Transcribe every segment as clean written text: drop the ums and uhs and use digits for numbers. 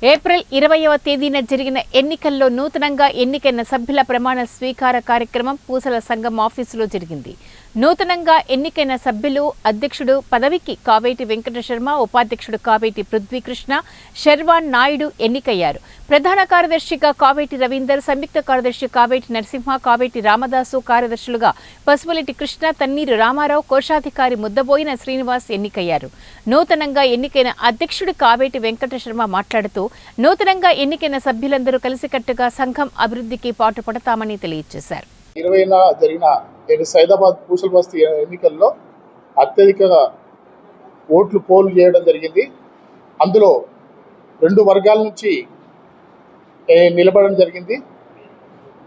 April 20వ తేదీన జరిగిన ఎన్నికల్లో నూతనంగా ఎన్నికైన సభ్యుల ప్రమాణ స్వీకార కార్యక్రమం పూసల సంఘం ఆఫీసులో జరిగింది. నూతనంగా ఎన్నికైన సభ్యులు అధ్యక్షుడు పదవికి కావేటి వెంకట శర్మ, ఉపాధ్యక్షుడు కావేటి పృథ్వీకృష్ణ, శర్వాన్ నాయుడు ఎన్నికయ్యారు. ప్రధాన కార్యదర్శిగా కావేటి రవీందర్, సంయుక్త కార్యదర్శి కావేటి నరసింహ, కావేటి రామదాసు, కార్యదర్శులుగా పసుపులెట్టి కృష్ణ, తన్నీరు రామారావు, కోశాధికారి ముద్దబోయిన శ్రీనివాస్ ఎన్నికయ్యారు. నూతనంగా ఎన్నికైన అధ్యక్షుడు కావేటి వెంకట శర్మ మాట్లాడుతూ నూతనంగా ఎన్నికైన సభ్యులందరూ కలిసికట్టుగా సంఘం అభివృద్ధికి పాటుపడతామని తెలియజేశారు. 20న జరిగిన సైదాబాద్ పూసల బస్తీ ఎన్నికల్లో అత్యధికంగా ఓట్లు పోల్ చేయడం జరిగింది. అందులో 2 వర్గాల నుంచి నిలబడడం జరిగింది.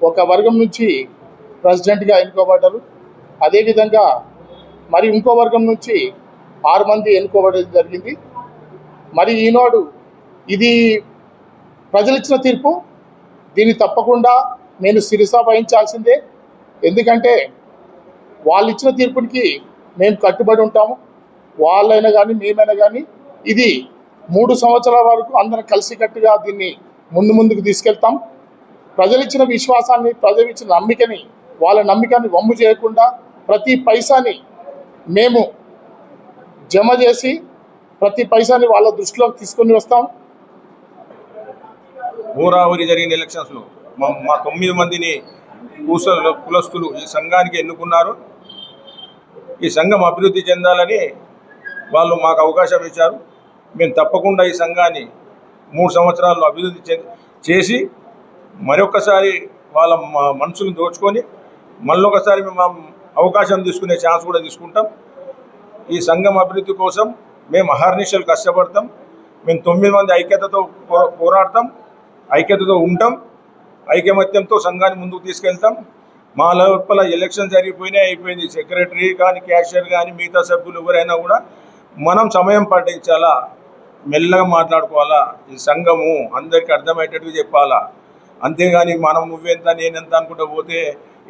ఒక వర్గం నుంచి ప్రెసిడెంట్గా ఎన్నుకోబడ్డారు. అదేవిధంగా మరి ఇంకో వర్గం నుంచి 6 మంది ఎన్నుకోబడడం జరిగింది. మరి ఈనాడు ఇది ప్రజలిచ్చిన తీర్పు, దీన్ని తప్పకుండా నేను శిరసా వహించాల్సిందే. ఎందుకంటే వాళ్ళు ఇచ్చిన తీర్పునికి మేము కట్టుబడి ఉంటాము. వాళ్ళైనా కానీ మేమైనా కానీ ఇది 3 సంవత్సరాల వరకు అందరం కలిసికట్టుగా దీన్ని ముందుకు తీసుకెళ్తాం. ప్రజలు ఇచ్చిన విశ్వాసాన్ని, ప్రజలు ఇచ్చిన నమ్మికని, వాళ్ళ నమ్మికని వమ్ము చేయకుండా ప్రతి పైసాని మేము జమ చేసి ప్రతి పైసాని వాళ్ళ దృష్టిలోకి తీసుకొని వస్తాం. ఊరావురి జరిగిన ఎలక్షన్స్లో మా 9 మందిని కులస్తులు ఈ సంఘానికి ఎన్నుకున్నారు. ఈ సంఘం అభివృద్ధి చెందాలని వాళ్ళు మాకు అవకాశం ఇచ్చారు. మేము తప్పకుండా ఈ సంఘాన్ని 3 సంవత్సరాల్లో అభివృద్ధి చేసి మరొకసారి వాళ్ళ మనసును దోచుకొని మళ్ళొకసారి మేము అవకాశం తీసుకునే ఛాన్స్ కూడా తీసుకుంటాం. ఈ సంఘం అభివృద్ధి కోసం మేము అహర్నిశలు కష్టపడతాం. మేము 9 మంది ఐక్యతతో పోరాడతాం, ఐక్యతతో ఉంటాం, ఐకమత్యంతో సంఘాన్ని ముందుకు తీసుకెళ్తాం. మా లోపల ఎలక్షన్ అయిపోయింది. సెక్రటరీ కానీ, క్యాషియర్ కానీ, మిగతా సభ్యులు ఎవరైనా కూడా మనం సమయం పాటించాలా, మెల్లగా మాట్లాడుకోవాలా. ఈ సంఘము అందరికీ అర్థమయ్యేటట్టు చెప్పాలా. అంతేగాని మనం నువ్వెంత నేనెంత అనుకుంటూ పోతే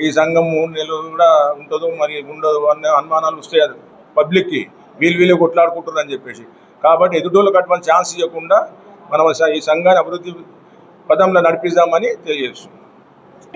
ఈ సంఘం 3 నెలలు కూడా ఉంటుందో మరి ఉండదు అనే అనుమానాలు వస్తాయి అది పబ్లిక్కి. వీళ్ళు కొట్లాడుకుంటారు అని చెప్పేసి. కాబట్టి ఎదుటోళ్ళకి అటువంటి ఛాన్స్ ఇవ్వకుండా మనం ఈ సంఘాన్ని అభివృద్ధి పదంలో నడిపిద్దామని తెలియజేస్తున్నాం.